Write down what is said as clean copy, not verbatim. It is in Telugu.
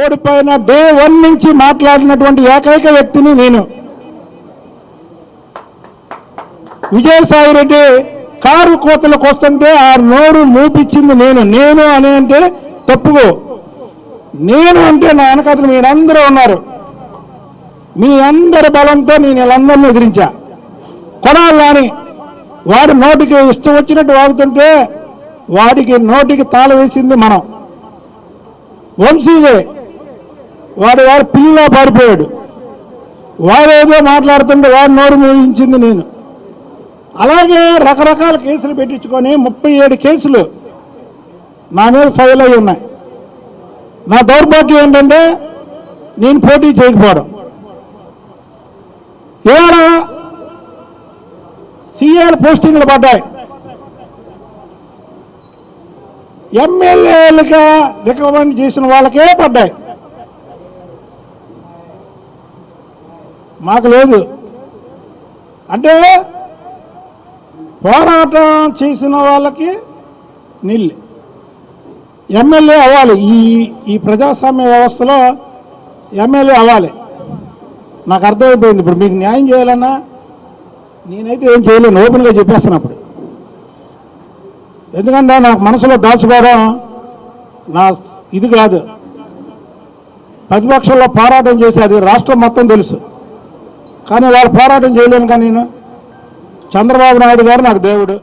ఓడిపోయిన డే 1 నుంచి మాట్లాడినటువంటి ఏకైక వ్యక్తిని నేను. విజయసాయి రెడ్డి కారు కోతలకు వస్తుంటే ఆ నోరు మూపించింది నేను అని అంటే తప్పుకో. నేను అంటే నా వెనకాతలు మీరందరూ ఉన్నారు. మీ అందరి బలంతో నేను వీళ్ళందరినీ ఎదిరించా. కొనాలని వాడి నోటికి ఇష్టం వచ్చినట్టు వాగుతుంటే వాడికి నోటికి తాళ వేసింది మనం. వంశీలే వాడు పిల్ల పారిపోయాడు. వాడేదో మాట్లాడుతుంటే వాడు నోరు మూయించింది నేను. అలాగే రకరకాల కేసులు పెట్టించుకొని 37 కేసులు నా మీద ఫైల్ అయి ఉన్నాయి. నా దౌర్భాగ్యం ఏంటంటే నేను పోటీ చేయకపోవడం. ఇవాళ సీఆర్ పోస్టింగ్లు పడ్డాయి. ఎమ్మెల్యేలుగా రికమెండ్ చేసిన వాళ్ళకే పడ్డాయి, మాకు లేదు. అంటే పోరాటం చేసిన వాళ్ళకి నీళ్ళు ఎమ్మెల్యే అవ్వాలి. ఈ ప్రజాస్వామ్య వ్యవస్థలో ఎమ్మెల్యే అవ్వాలి. నాకు అర్థమైపోయింది. ఇప్పుడు మీకు న్యాయం చేయాలన్నా నేనైతే ఏం చేయలేను, ఓపెన్గా చెప్పేస్తున్నప్పుడు. ఎందుకంటే నాకు మనసులో దాచుకోవడం నా ఇది కాదు. ప్రతిపక్షంలో పోరాటం చేసేది రాష్ట్రం మొత్తం తెలుసు, కానీ వాళ్ళు పోరాటం చేయలేను. కానీ నేను చంద్రబాబు నాయుడు గారు నాకు దేవుడు.